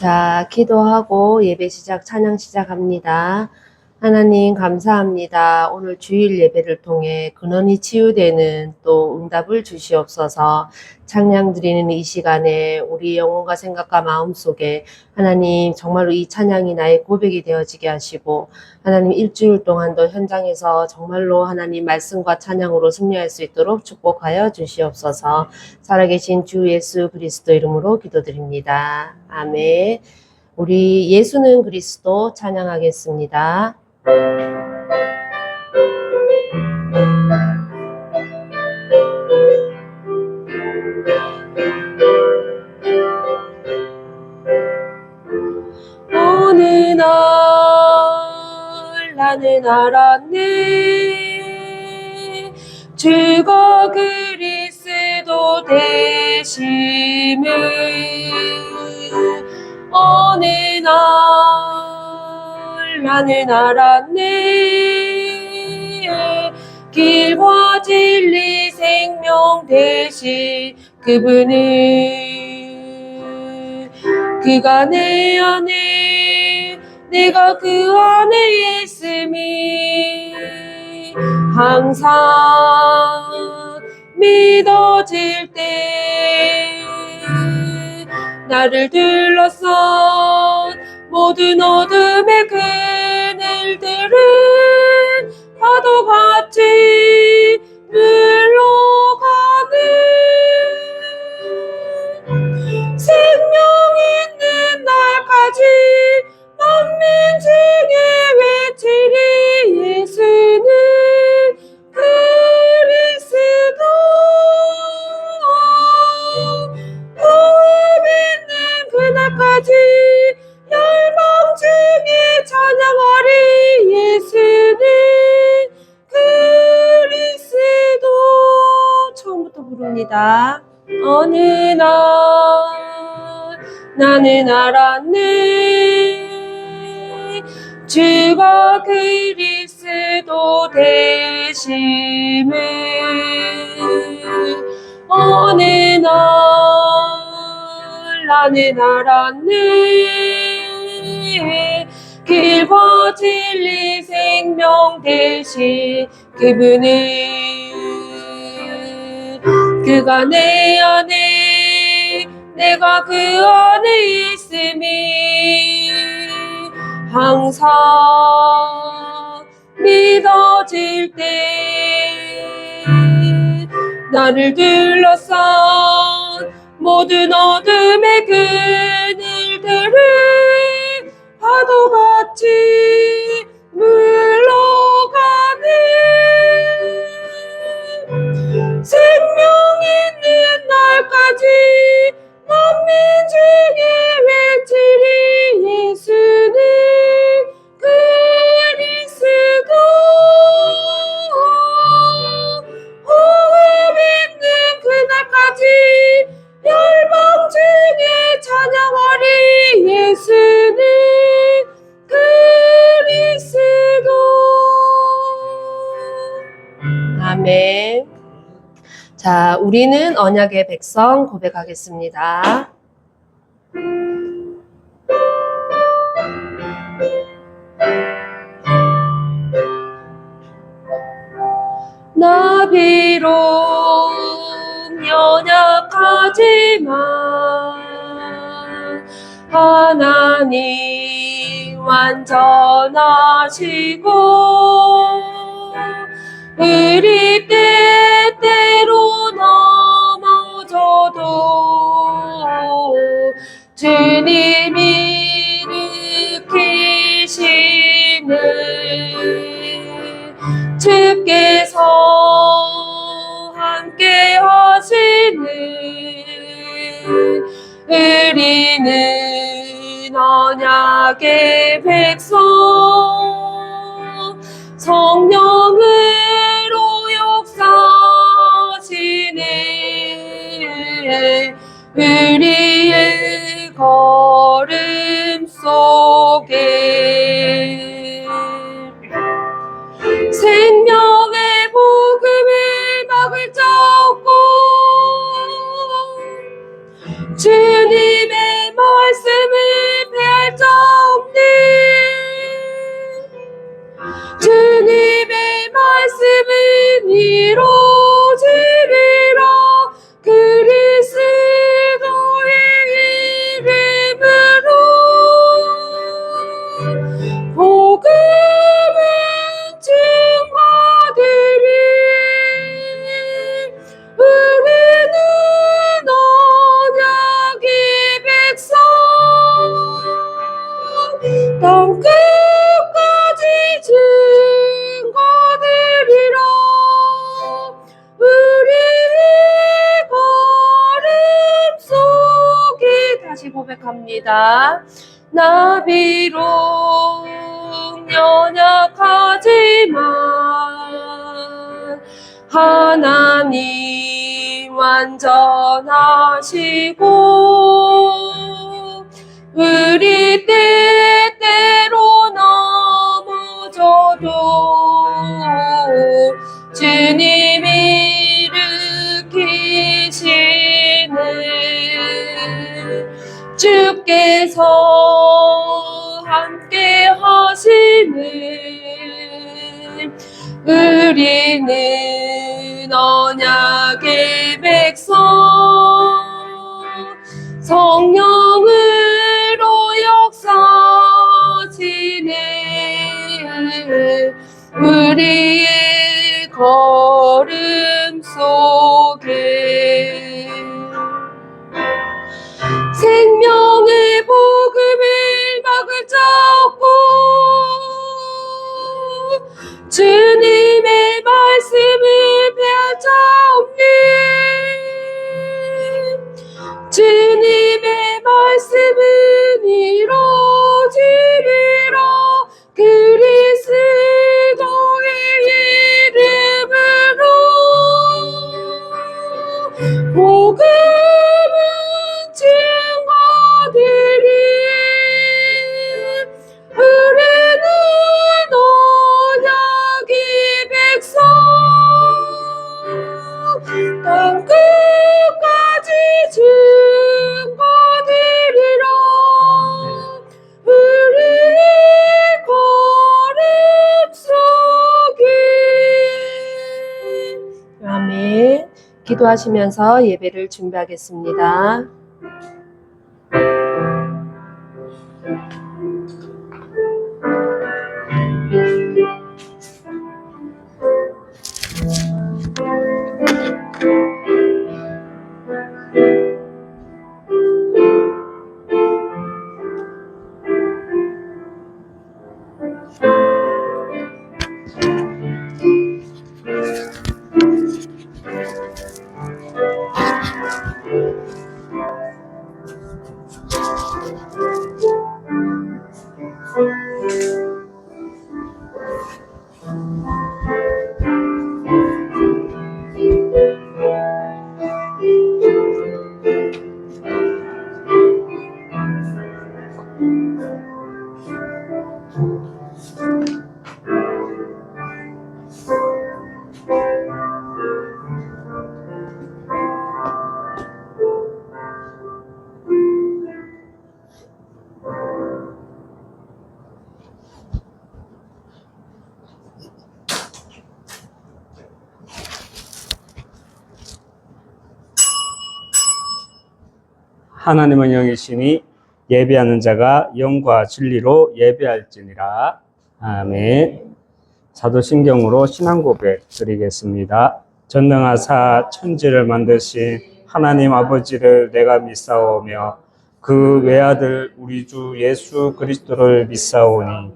자, 기도하고 예배 시작, 찬양 시작합니다. 하나님 감사합니다. 오늘 주일 예배를 통해 근원이 치유되는 또 응답을 주시옵소서. 찬양 드리는 이 시간에 우리 영혼과 생각과 마음속에 하나님 정말로 이 찬양이 나의 고백이 되어지게 하시고 하나님 일주일 동안도 현장에서 정말로 하나님 말씀과 찬양으로 승리할 수 있도록 축복하여 주시옵소서. 살아계신 주 예수 그리스도 이름으로 기도드립니다. 아멘. 우리 예수는 그리스도 찬양하겠습니다. 어느 날 나는 알았네 주가 그리스도 되심을 어느 날 나는 알았네 길과 진리 생명 되신 그분을 그가 내 안에 내가 그 안에 있음이 항상 믿어질 때 나를 둘러싼 모든 어둠의 그늘들은 파도같이 물러가는 생명 있는 날까지 만민 중에 외치리 예수는 그리스도 호흡 있는 그날까지 열망 중에 찬양하리 예수는 그리스도 처음부터 부릅니다. 어느 날 나는 알았네 주가 그리스도 되심을 어느 날 나는 알았네 길과 진리 생명 되신 그분을 그가 내 안에 내가 그 안에 있음이 항상 믿어질 때 나를 둘러싼 모든 어둠의 그늘들을 파도같이 물러가는 생명 있는 날까지 만민 중에 외치리 예수는 그리스도 호흡 있는 그날까지 열망 중에 찬양하리 예수는 그리스도 아멘. 자, 우리는 언약의 백성 고백하겠습니다. 나 비록 연약하지만 하나님 완전하시고 우리 때때로 넘어져도 주님이 일으키시는 주께서 함께 하시는 우리는 언약의 백성 성령으로 역사하시네 우리의 걸음 속에 생명의 복음을 막을 자 없고 주님의 말씀을 배자옵니 주님의 말씀은 이루어지리라 그리스도의 이름으로 복음은 증거되리 우리는 언약의 백성 땅 끝까지 증거되리라 우리의 걸음 속에 다시 고백합니다. 나비로 연약하지만 하나님 완전하시고 우리 때때로 넘어져도 주님이 일으키시네 주께서 함께 하시네 우리는 언약의 백성 성령으로 역사하시네 우리의 걸음 속에 생명의 복음을 막을 자 없고 주님의 말씀을 배할 자 없니 주님의 말씀은 이루어지리라 그리스도의 이름으로 복음은 증거되리 우리는 언약의 백성 땅 끝까지 증거되리라 우리의 걸음 속에 아멘. 기도하시면서 예배를 준비하겠습니다. 하나님은 영이시니 예배하는 자가 영과 진리로 예배할지니라. 아멘. 사도신경으로 신앙 고백 드리겠습니다. 전능하사 천지를 만드신 하나님 아버지를 내가 믿사오며 그 외아들 우리 주 예수 그리스도를 믿사오니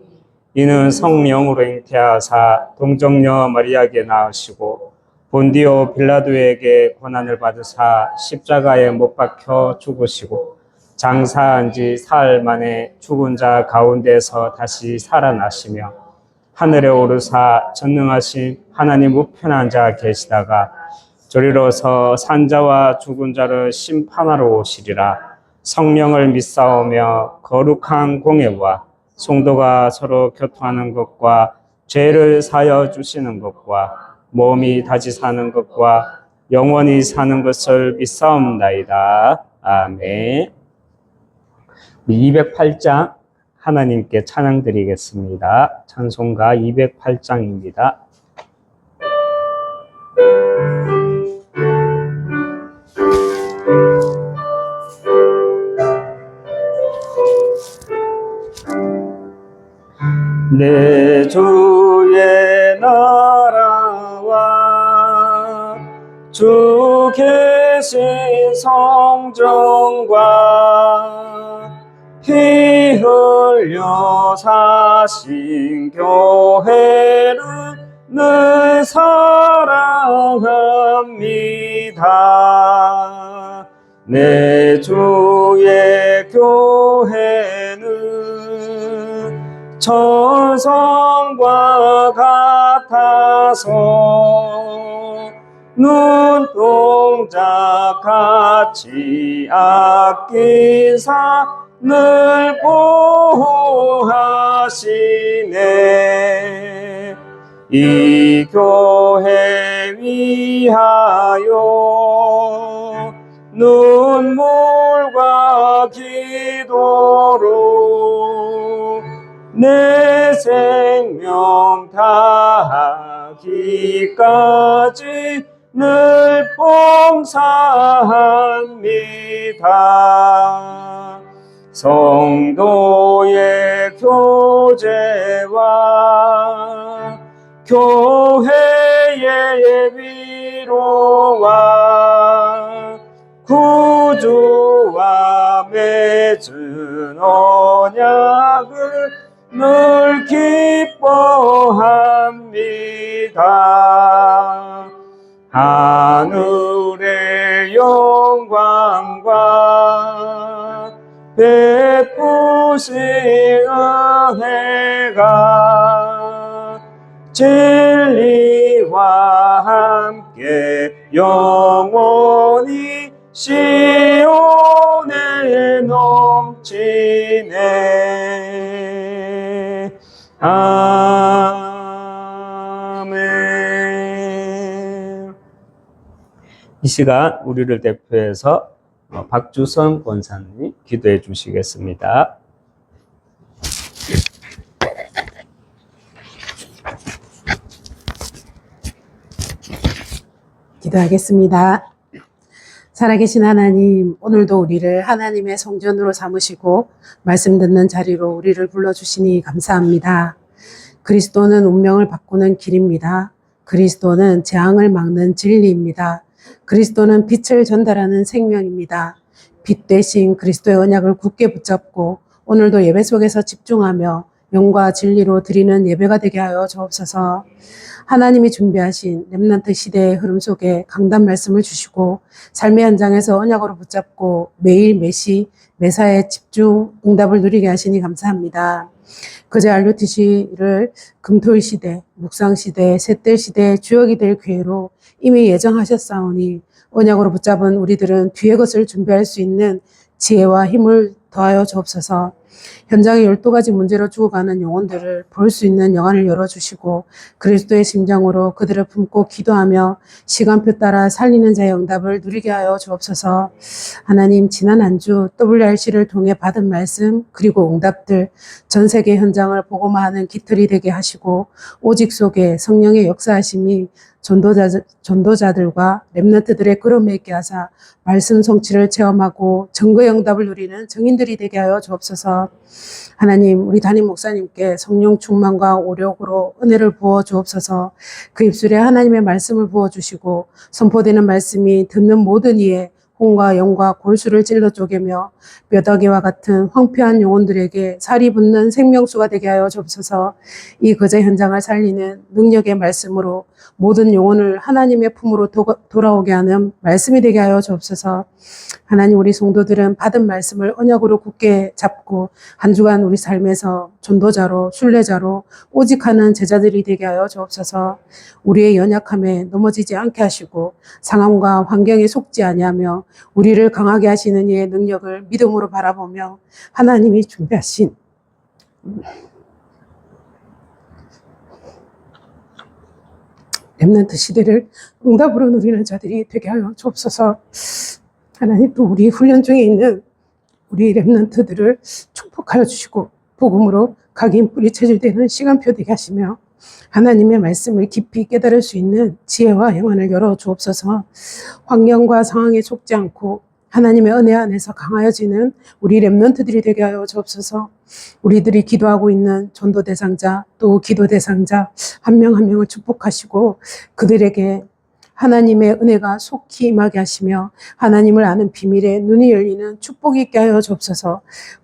이는 성령으로 잉태하사 동정녀 마리아에게 낳으시고 본디오 빌라도에게 고난을 받으사 십자가에 못 박혀 죽으시고 장사한 지 사흘 만에 죽은 자 가운데서 다시 살아나시며 하늘에 오르사 전능하신 하나님 우편한 자 계시다가 저리로서 산자와 죽은 자를 심판하러 오시리라. 성령을 믿사오며 거룩한 공예와 성도가 서로 교통하는 것과 죄를 사여 주시는 것과 몸이 다시 사는 것과 영원히 사는 것을 믿사옵나이다. 아멘. 208장 하나님께 찬양 드리겠습니다. 찬송가 208장입니다. 내 주의 나라와 주 계신 성전과 피 흘려 사신 교회를 늘 사랑합니다. 내 주의 교회는 천성과 같아서 눈동자같이 아끼사 늘 보호하시네. 이 교회 위하여 눈물과 기도로 내 생명 다하기까지 늘 봉사합니다. 성도의 교제와 교회의 위로와 구주와 맺은 언약을 늘 기뻐합니다. 하늘의 영광과 베푸신 은혜가 진리와 함께 영원히 시온에 넘치네. 아멘. 이 시간 우리를 대표해서 박주선 권사님 기도해 주시겠습니다. 기도하겠습니다. 살아계신 하나님, 오늘도 우리를 하나님의 성전으로 삼으시고 말씀 듣는 자리로 우리를 불러주시니 감사합니다. 그리스도는 운명을 바꾸는 길입니다. 그리스도는 재앙을 막는 진리입니다. 그리스도는 빛을 전달하는 생명입니다. 빛 대신 그리스도의 언약을 굳게 붙잡고 오늘도 예배 속에서 집중하며 영과 진리로 드리는 예배가 되게 하여 주옵소서. 하나님이 준비하신 렘넌트 시대의 흐름 속에 강단 말씀을 주시고 삶의 현장에서 언약으로 붙잡고 매일 매시 매사에 집중 응답을 누리게 하시니 감사합니다. 그제 RUTC를 금토일 시대, 묵상 시대, 셋들 시대의 주역이 될 기회로 이미 예정하셨사오니 언약으로 붙잡은 우리들은 뒤의 것을 준비할 수 있는 지혜와 힘을 더하여 주옵소서. 현장의 12가지 문제로 죽어가는 영혼들을 볼 수 있는 영안을 열어주시고 그리스도의 심장으로 그들을 품고 기도하며 시간표 따라 살리는 자의 응답을 누리게 하여 주옵소서. 하나님, 지난 한 주 WRC를 통해 받은 말씀 그리고 응답들 전 세계 현장을 보고만하는 깃털이 되게 하시고 오직 속에 성령의 역사하심이 전도자들과 렘넌트들의 걸음에 있게 하사 말씀 성취를 체험하고 증거의 응답을 누리는 증인들이 되게 하여 주옵소서. 하나님, 우리 담임 목사님께 성령 충만과 오력으로 은혜를 부어 주옵소서. 그 입술에 하나님의 말씀을 부어 주시고 선포되는 말씀이 듣는 모든 이에 혼과 영과 골수를 찔러 쪼개며 뼈다귀와 같은 황폐한 영혼들에게 살이 붙는 생명수가 되게 하여 주옵소서. 이 거제 현장을 살리는 능력의 말씀으로 모든 영혼을 하나님의 품으로 돌아오게 하는 말씀이 되게 하여 주옵소서. 하나님, 우리 성도들은 받은 말씀을 언약으로 굳게 잡고 한 주간 우리 삶에서 전도자로 순례자로 오직하는 제자들이 되게 하여 주옵소서. 우리의 연약함에 넘어지지 않게 하시고 상황과 환경에 속지 아니하며 우리를 강하게 하시는 이의 능력을 믿음으로 바라보며 하나님이 준비하신 렘넌트 시대를 응답으로 누리는 자들이 되게 하여 주옵소서. 하나님, 또 우리 훈련 중에 있는 우리 렘넌트들을 축복하여 주시고 복음으로 각인 뿌리 체질되는 시간표 되게 하시며 하나님의 말씀을 깊이 깨달을 수 있는 지혜와 영안을 열어 주옵소서. 환경과 상황에 속지 않고 하나님의 은혜 안에서 강하여지는 우리 렘넌트들이 되게 하여 주옵소서. 우리들이 기도하고 있는 전도 대상자 또 기도 대상자 한 명 한 명을 축복하시고 그들에게 하나님의 은혜가 속히 임하게 하시며 하나님을 아는 비밀에 눈이 열리는 축복이 있게 하여 주옵소서.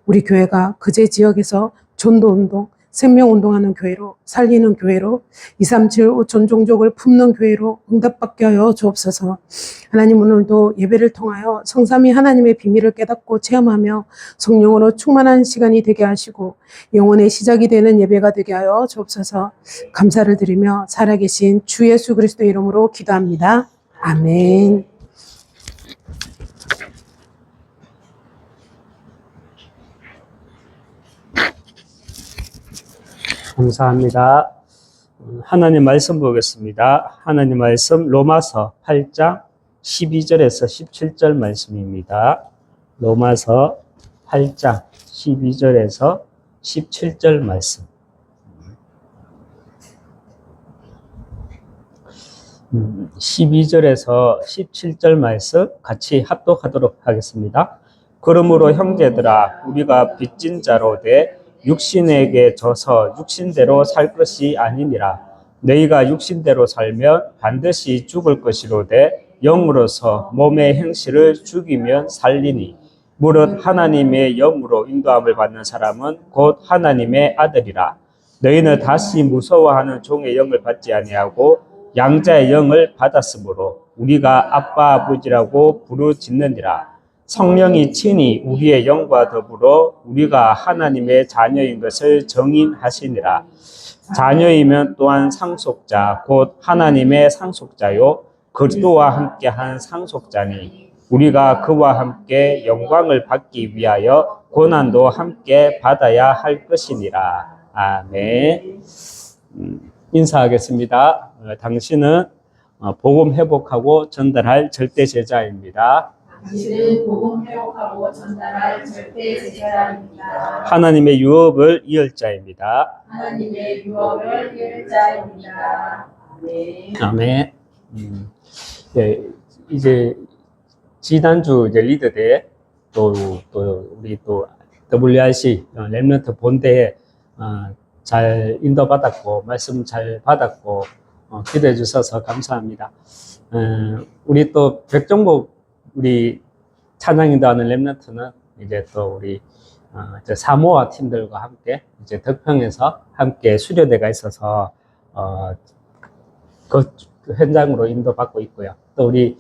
우리 교회가 그제 지역에서 전도운동, 생명운동하는 교회로, 살리는 교회로, 237 5천 종족을 품는 교회로 응답받게 하여 주옵소서. 하나님, 오늘도 예배를 통하여 성삼위 하나님의 비밀을 깨닫고 체험하며 성령으로 충만한 시간이 되게 하시고 영혼의 시작이 되는 예배가 되게 하여 주옵소서. 감사를 드리며 살아계신 주 예수 그리스도의 이름으로 기도합니다. 아멘. 감사합니다. 하나님 말씀 보겠습니다. 하나님 말씀 로마서 8장 12절에서 17절 말씀입니다. 로마서 8장 12절에서 17절 말씀. 12절에서 17절 말씀 같이 합독하도록 하겠습니다. 그러므로 형제들아 우리가 빚진 자로 돼 육신에게 져서 육신대로 살 것이 아니니라. 너희가 육신대로 살면 반드시 죽을 것이로되 영으로서 몸의 행실을 죽이면 살리니 무릇 하나님의 영으로 인도함을 받는 사람은 곧 하나님의 아들이라. 너희는 다시 무서워하는 종의 영을 받지 아니하고 양자의 영을 받았으므로 우리가 아빠 아버지라고 부르짖느니라. 성령이 친히 우리의 영과 더불어 우리가 하나님의 자녀인 것을 정인하시니라. 자녀이면 또한 상속자 곧 하나님의 상속자요 그리스도와 함께한 상속자니 우리가 그와 함께 영광을 받기 위하여 고난도 함께 받아야 할 것이니라. 아멘. 인사하겠습니다. 당신은 복음 회복하고 전달할 절대 제자입니다. 당신은 복음 회복하고 전달할 절대 제자입니다. 하나님의 유업을 이을 자입니다. 하나님의 유업을 이을 자입니다. 아멘. 아멘. 네, 이제 지난주 이제 리더대 또 우리 또 WRC 렘넌트 본대에 잘 인도받았고 말씀 잘 받았고 기도해 주셔서 감사합니다. 우리 또 백종복 우리 찬양 인도하는 렘넌트는 이제 또 우리 사모아 팀들과 함께 이제 덕평에서 함께 수료대가 있어서 그 현장으로 인도받고 있고요. 또 우리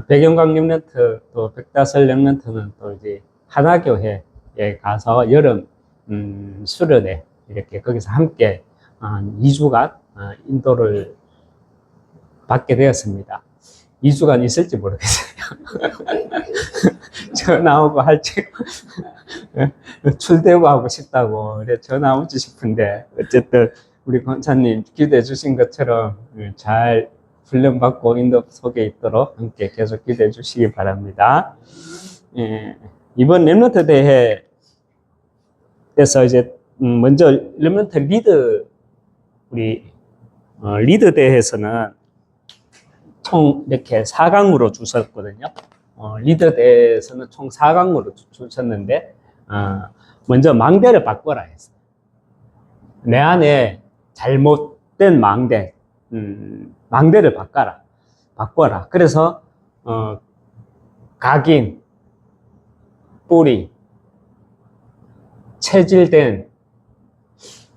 백영광 렘넌트 또 백다설 렘넌트는 또 이제 하나교회에 가서 여름 수련회 이렇게 거기서 함께 2주간 인도를 받게 되었습니다. 2주간 있을지 모르겠어요. 전화 오고 할지 출대고 하고 싶다고 그래 전화 오지 싶은데 어쨌든 우리 권사님 기도해 주신 것처럼 잘 훈련받고 인도 속에 있도록 함께 계속 기도해 주시기 바랍니다. 이번 렘넌트 대회에서 이제 먼저 렘넌트 리드 우리 리드 대회에서는 총 이렇게 4강으로 주셨거든요. 리더 대회에서는 총 4강으로 주셨는데 먼저 망대를 바꿔라 했어요. 내 안에 잘못된 망대를 바꿔라. 그래서 각인, 뿌리, 체질된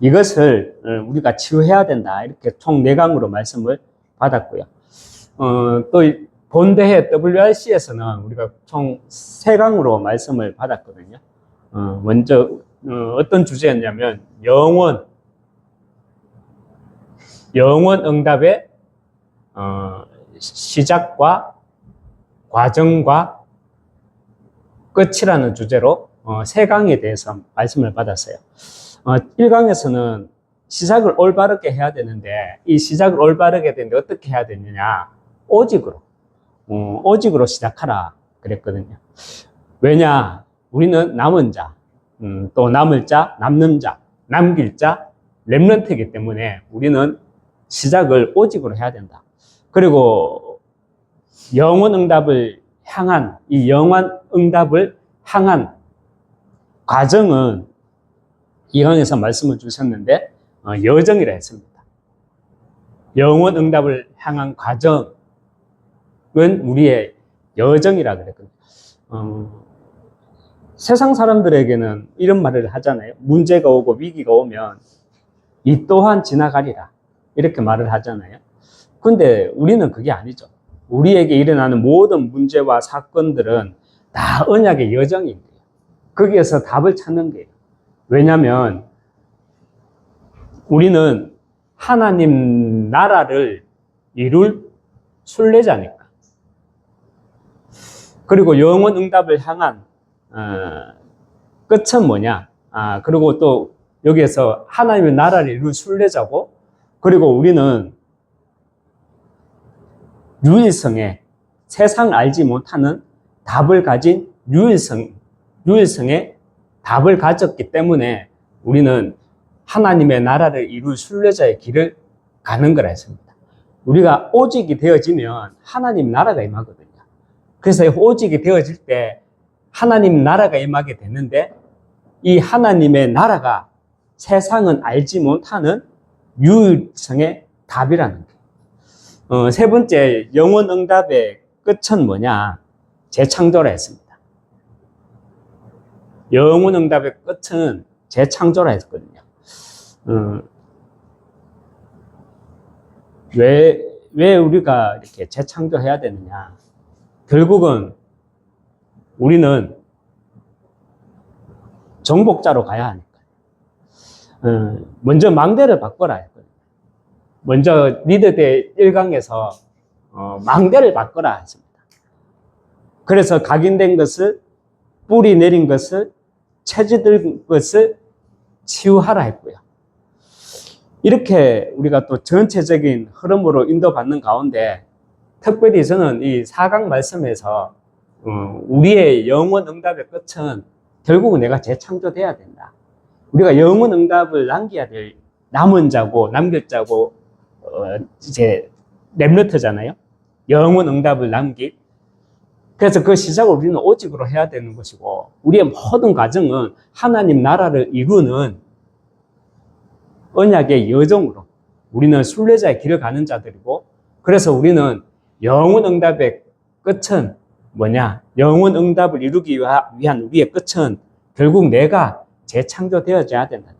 이것을 우리가 치유해야 된다. 이렇게 총 4강으로 말씀을 받았고요. 또 본대회 WRC에서는 우리가 총 3강으로 말씀을 받았거든요. 먼저 어떤 주제였냐면 영원 응답의 시작과 과정과 끝이라는 주제로 3강에 대해서 말씀을 받았어요. 1강에서는 시작을 올바르게 해야 되는데 이 시작을 올바르게 되는데 어떻게 해야 되느냐? 오직으로 시작하라 그랬거든요. 왜냐? 우리는 남은 자, 또 남을 자, 남는 자, 남길 자, 렘넌트이기 때문에 우리는 시작을 오직으로 해야 된다. 그리고 영원 응답을 향한, 이 영원 응답을 향한 과정은 이강에서 말씀을 주셨는데 여정이라 했습니다. 영원 응답을 향한 과정은 우리의 여정이라 그랬거든요. 세상 사람들에게는 이런 말을 하잖아요. 문제가 오고 위기가 오면 이 또한 지나가리라 이렇게 말을 하잖아요. 근데 우리는 그게 아니죠. 우리에게 일어나는 모든 문제와 사건들은 다 언약의 여정인데요. 거기에서 답을 찾는 거예요. 왜냐하면 우리는 하나님 나라를 이룰 순례자니까. 그리고 영원 응답을 향한 끝은 뭐냐? 그리고 또 여기에서 하나님의 나라를 이룰 순례자고, 그리고 우리는 유일성에, 세상 알지 못하는 답을 가진 유일성의 답을 가졌기 때문에 우리는 하나님의 나라를 이룰 순례자의 길을 가는 거라 했습니다. 우리가 오직이 되어지면 하나님 나라가 임하거든요. 그래서 오직이 되어질 때 하나님 나라가 임하게 되는데, 이 하나님의 나라가 세상은 알지 못하는 유일성의 답이라는 거예요. 세 번째, 영원 응답의 끝은 뭐냐? 재창조라 했습니다. 영원 응답의 끝은 재창조라 했거든요. 왜 우리가 이렇게 재창조해야 되느냐? 결국은 우리는 정복자로 가야 하니까. 먼저 망대를 바꿔라 했거든요. 먼저 리더대 1강에서 망대를 바꿔라 했습니다. 그래서 각인된 것을, 뿌리 내린 것을, 체질된 것을 치유하라 했고요. 이렇게 우리가 또 전체적인 흐름으로 인도받는 가운데, 특별히 저는 이 4강 말씀에서 우리의 영원 응답의 끝은 결국은 내가 재창조돼야 된다. 우리가 영원 응답을 남겨야 될 남은 자고 남길 자고 이제 렘넌트잖아요. 영원 응답을 남길. 그래서 그 시작을 우리는 오직으로 해야 되는 것이고, 우리의 모든 과정은 하나님 나라를 이루는 언약의 여정으로 우리는 순례자의 길을 가는 자들이고, 그래서 우리는 영원 응답의 끝은 뭐냐? 영원 응답을 이루기 위한 우리의 끝은 결국 내가 재창조되어져야 된다.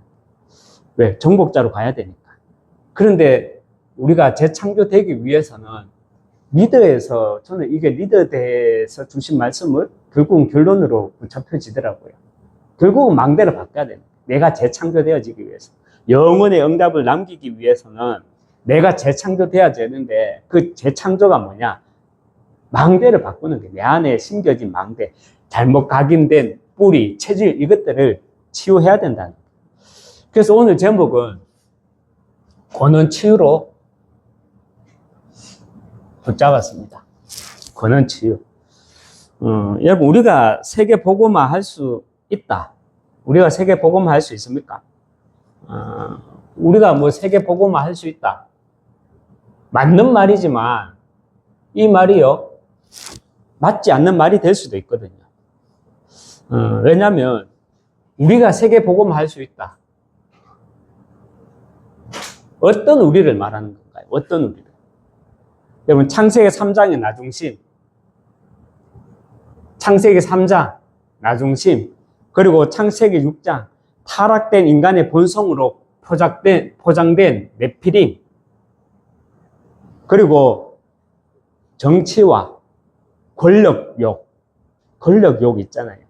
왜? 정복자로 가야 되니까. 그런데 우리가 재창조되기 위해서는 리더에서, 저는 이게 리더대에서 주신 말씀을 결국은 결론으로 붙잡혀지더라고요. 결국은 망대를 바꿔야 됩니다. 내가 재창조되어지기 위해서. 영원의 응답을 남기기 위해서는 내가 재창조돼야 되는데, 그 재창조가 뭐냐? 망대를 바꾸는 게, 내 안에 심겨진 망대, 잘못 각인된 뿌리, 체질, 이것들을 치유해야 된다는 거예요. 그래서 오늘 제목은 권원치유로 붙잡았습니다. 권원치유. 여러분, 우리가 세계 복음화 할 수 있다. 우리가 세계 복음화 할 수 있습니까? 우리가 뭐 세계 복음화 할 수 있다. 맞는 말이지만 이 말이요, 맞지 않는 말이 될 수도 있거든요. 왜냐하면 우리가 세계 복음화 할 수 있다. 어떤 우리를 말하는 건가요? 어떤 우리를? 여러분, 창세기 3장의 나중심, 창세기 3장 나중심, 그리고 창세기 6장 타락된 인간의 본성으로 포장된 네피림, 그리고 정치와 권력욕 있잖아요.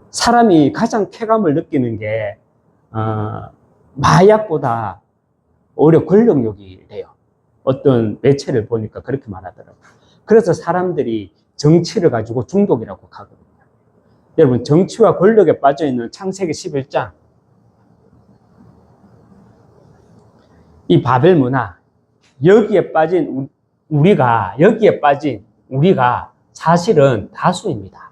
사람이 가장 쾌감을 느끼는 게 마약보다 오히려 권력욕이래요. 어떤 매체를 보니까 그렇게 말하더라고요. 그래서 사람들이 정치를 가지고 중독이라고 하거든요. 여러분, 정치와 권력에 빠져있는 창세기 11장, 이 바벨 문화, 여기에 빠진 우리가 사실은 다수입니다.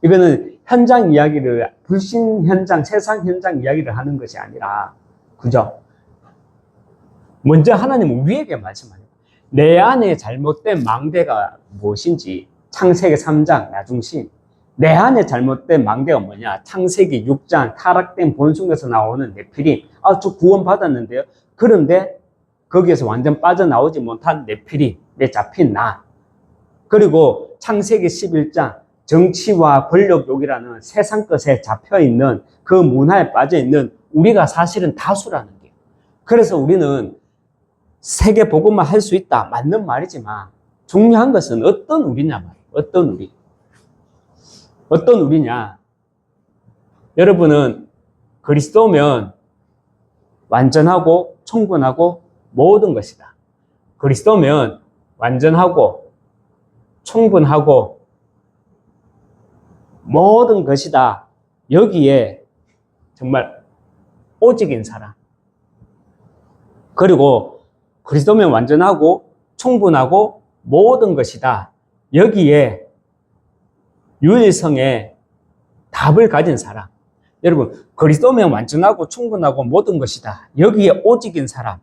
이거는 현장 이야기를, 불신 현장, 세상 현장 이야기를 하는 것이 아니라, 그죠? 먼저 하나님은 우리에게 말씀하는 거예요. 내 안에 잘못된 망대가 무엇인지, 창세기 3장 나중신. 내 안에 잘못된 망대가 뭐냐? 창세기 6장 타락된 본성에서 나오는 네피림. 아, 저 구원 받았는데요. 그런데 거기에서 완전 빠져나오지 못한 네피림에 잡힌 나. 그리고 창세기 11장 정치와 권력욕이라는 세상 것에 잡혀있는 그 문화에 빠져있는 우리가 사실은 다수라는 게. 그래서 우리는 세계 복음만 할 수 있다. 맞는 말이지만 중요한 것은 어떤 우리냐 말이에요. 어떤 우리. 어떤 우리냐. 여러분은 그리스도면 완전하고 충분하고 모든 것이다. 그리스도면 완전하고 충분하고 모든 것이다. 여기에 정말 오직인 사람. 그리고 그리스도면 완전하고 충분하고 모든 것이다. 여기에 유일성의 답을 가진 사람. 여러분, 그리스도면 완전하고 충분하고 모든 것이다. 여기에 오직인 사람.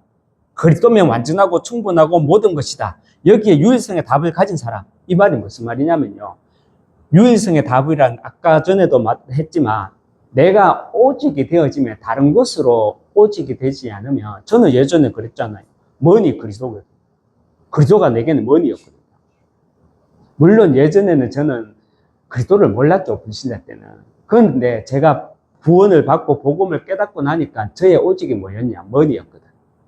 그리스도면 완전하고 충분하고 모든 것이다. 여기에 유일성의 답을 가진 사람. 이 말이 무슨 말이냐면요. 유일성의 답이란 아까 전에도 했지만 내가 오직이 되어지면 다른 것으로 오직이 되지 않으면 저는 예전에 그랬잖아요. 머니 그리스도거든요. 그리스도가 내게는 머니였거든요. 물론 예전에는 저는 그리스도를 몰랐죠. 불신자 때는. 그런데 제가 구원을 받고 복음을 깨닫고 나니까 저의 오직이 뭐였냐? 머니였거든.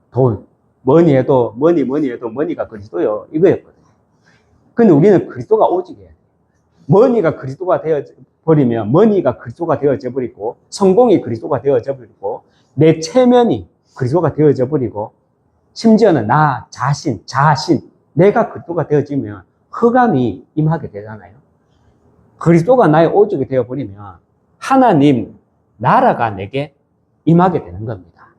돈. 머니해도 머니가 그리스도요. 이거였거든요. 근데 우리는 그리스도가 오직이에요. 머니가 그리스도가 되어버리면 머니가 그리스도가 되어져 버리고 성공이 그리스도가 되어져 버리고 내 체면이 그리스도가 되어져 버리고 심지어는 나 자신 내가 그리스도가 되어지면 흑암이 임하게 되잖아요. 그리스도가 나의 오직이 되어버리면 하나님 나라가 내게 임하게 되는 겁니다.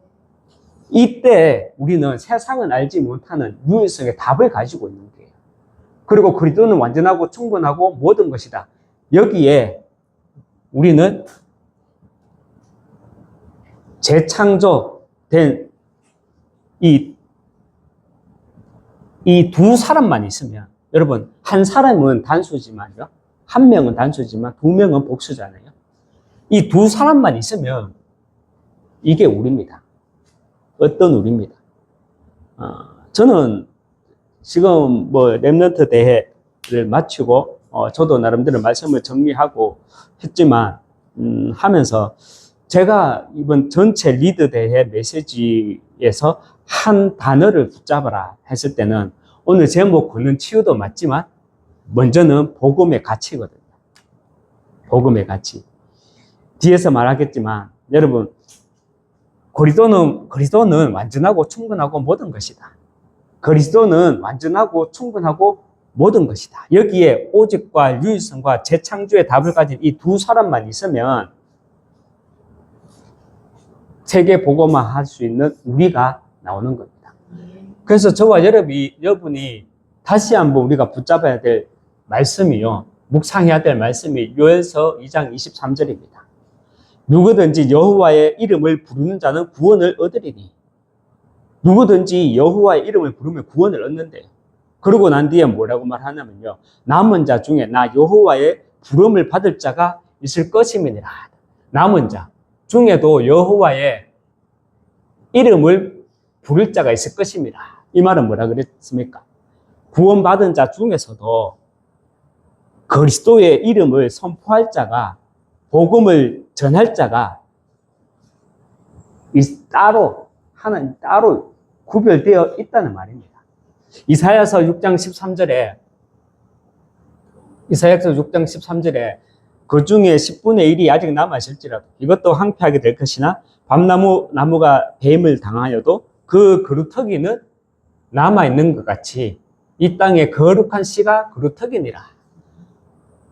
이때 우리는 세상은 알지 못하는 유일성의 답을 가지고 있는 거예요. 그리고 그리스도는 완전하고 충분하고 모든 것이다. 여기에 우리는 재창조된 이 두 사람만 있으면, 여러분, 한 사람은 단수지만요. 한 명은 단수지만 두 명은 복수잖아요. 이 두 사람만 있으면 이게 우리입니다. 어떤 우리입니다. 저는 지금 렘넌트 대회를 마치고 저도 나름대로 말씀을 정리하고 했지만 하면서 제가 이번 전체 리드 대회 메시지에서 한 단어를 붙잡아라 했을 때는 오늘 제목 권능 치유도 맞지만 먼저는 복음의 가치거든요. 복음의 가치. 뒤에서 말하겠지만 여러분 그리스도는 완전하고 충분하고 모든 것이다. 그리스도는 완전하고 충분하고 모든 것이다. 여기에 오직과 유일성과 재창조의 답을 가진 이 두 사람만 있으면 세계 복음화 할 수 있는 우리가 나오는 겁니다. 그래서 저와 여러분이 다시 한번 우리가 붙잡아야 될 말씀이요. 묵상해야 될 말씀이 요엘서 2장 23절입니다. 누구든지 여호와의 이름을 부르는 자는 구원을 얻으리니. 누구든지 여호와의 이름을 부르면 구원을 얻는데요. 그러고 난 뒤에 뭐라고 말하냐면요. 남은 자 중에 나 여호와의 부름을 받을 자가 있을 것임이니라. 남은 자 중에도 여호와의 이름을 부를 자가 있을 것입니다. 이 말은 뭐라 그랬습니까? 구원받은 자 중에서도 그리스도의 이름을 선포할 자가, 복음을 전할 자가 하나님 따로 구별되어 있다는 말입니다. 이사야서 6장 13절에 그 중에 10분의 1이 아직 남아있을지라도 이것도 황폐하게 될 것이나 밤나무가 뱀을 당하여도 그 그루터기는 남아있는 것 같이 이 땅의 거룩한 씨가 그루터기니라.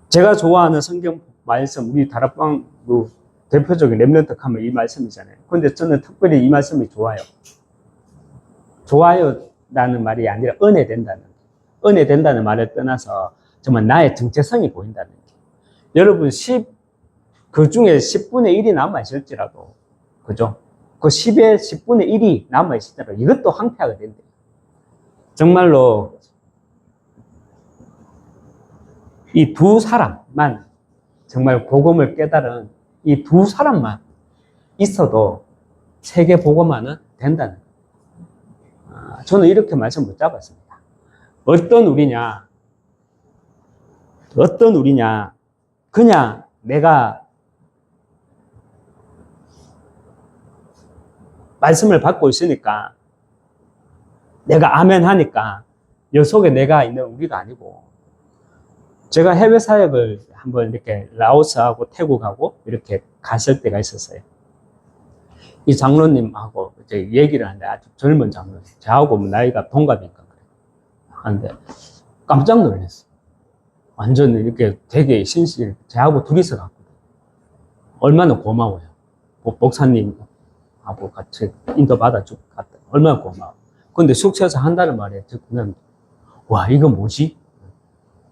제가 좋아하는 성경 말씀, 우리 다락방 대표적인 렘넌트 하면 이 말씀이잖아요. 근데 저는 특별히 이 말씀이 좋아요. 좋아요라는 말이 아니라 은혜된다는 말을 떠나서 정말 나의 정체성이 보인다는 게. 여러분 그 중에 10분의 1이 남아있을지라도, 그죠? 그 10의 10분의 1이 남아있을지라도 이것도 황폐하게 된대요. 정말로 이 두 사람만, 정말 복음을 깨달은 이 두 사람만 있어도 세계 복음화는 된다는 거예요. 저는 이렇게 말씀 못 잡았습니다. 어떤 우리냐, 그냥 내가 말씀을 받고 있으니까, 내가 아멘 하니까 여 속에 내가 있는 우리가 아니고, 제가 해외 사역을 한번 이렇게 라오스하고 태국하고 이렇게 갔을 때가 있었어요. 이 장로님하고 이제 얘기를 하는데, 아주 젊은 장로님, 저하고 나이가 동갑이니까 그래요. 하는데 깜짝 놀랐어요. 완전 이렇게 되게 신실, 저하고 둘이서 갔거든요. 얼마나 고마워요. 목사님하고 같이 인도 받아주고 갔다. 얼마나 고마워. 근데 숙소에서 한다는 말에 그냥, 와, 이거 뭐지?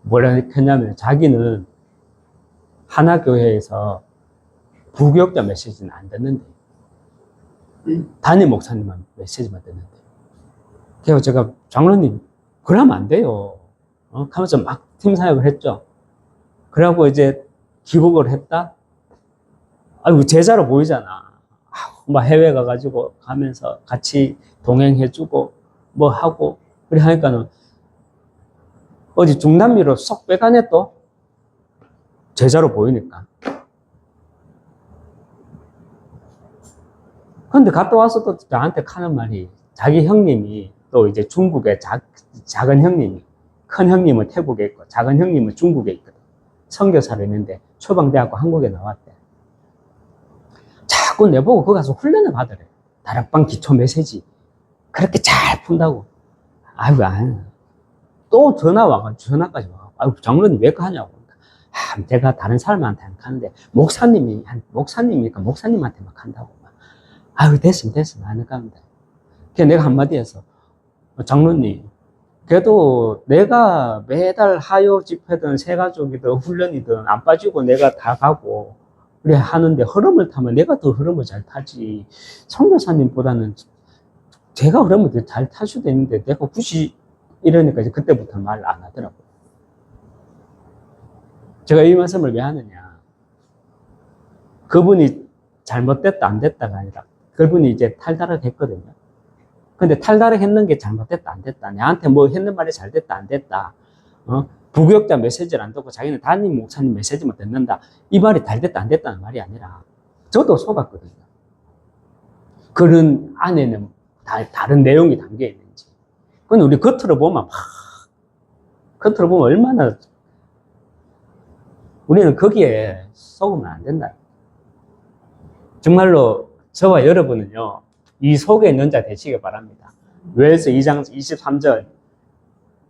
뭐라 했냐면, 자기는 하나교회에서 부교육자 메시지는 안 듣는데, 담임 목사님만 메시지만 듣는데. 그래서 제가, 장로님, 그러면 안 돼요. 하면서 막 팀 사역을 했죠. 그래갖고 이제 귀국을 했다? 아이고, 제자로 보이잖아. 막 해외 가가지고 가면서 같이 동행해주고, 뭐 하고, 그래 하니까는, 어디 중남미로 쏙 빼가네 또? 제자로 보이니까. 근데 갔다 와서 또 나한테 하는 말이, 자기 형님이 또 이제 중국에 작은 형님이, 큰 형님은 태국에 있고 작은 형님은 중국에 있거든. 선교사로 있는데 초방대학교 한국에 나왔대. 자꾸 내보고 거기 가서 훈련을 받으래. 다락방 기초 메시지 그렇게 잘 푼다고. 아이고, 또 전화까지 와가지고, 아이고, 장로님 왜 하냐고. 제가 다른 사람한테 안 하는데, 목사님이니까 목사님한테 막 한다고. 아이고, 됐으면 안 해갑니다. 그래서 내가 한마디 해서, 장로님, 그래도 내가 매달 하요 집회든 새가족이든 훈련이든 안 빠지고 내가 다 가고, 그래 하는데 흐름을 타면 내가 더 흐름을 잘 타지. 선교사님보다는 제가 흐름을 더 잘 탈 수도 있는데, 내가 굳이 이러니까 이제 그때부터 말 안 하더라고요. 제가 이 말씀을 왜 하느냐. 그분이 잘못됐다, 안 됐다가 아니라, 그분이 이제 탈달을 했거든요. 근데 탈달을 했는 게 잘못됐다, 안 됐다. 내한테 뭐 했는 말이 잘 됐다, 안 됐다. 부교육자 메시지를 안 듣고 자기는 담임 목사님 메시지만 듣는다. 이 말이 잘 됐다, 안 됐다는 말이 아니라, 저도 속았거든요. 그런 안에는 다른 내용이 담겨 있는지. 근데 우리 겉으로 보면 얼마나, 우리는 거기에 속으면 안 된다. 정말로 저와 여러분은요, 이 속에 있는 자 되시기 바랍니다. 요엘서 2장 23절,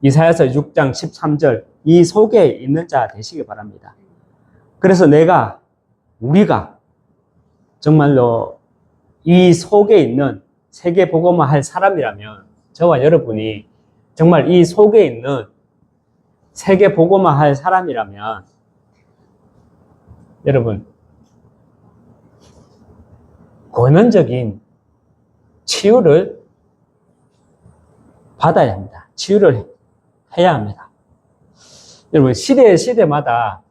이사야서 6장 13절, 이 속에 있는 자 되시기 바랍니다. 그래서 우리가 정말로 이 속에 있는 세계 복음화 할 사람이라면, 저와 여러분이 정말 이 속에 있는 세계 복음화 할 사람이라면, 여러분, 권원적인 치유를 받아야 합니다. 치유를 해야 합니다. 여러분, 시대마다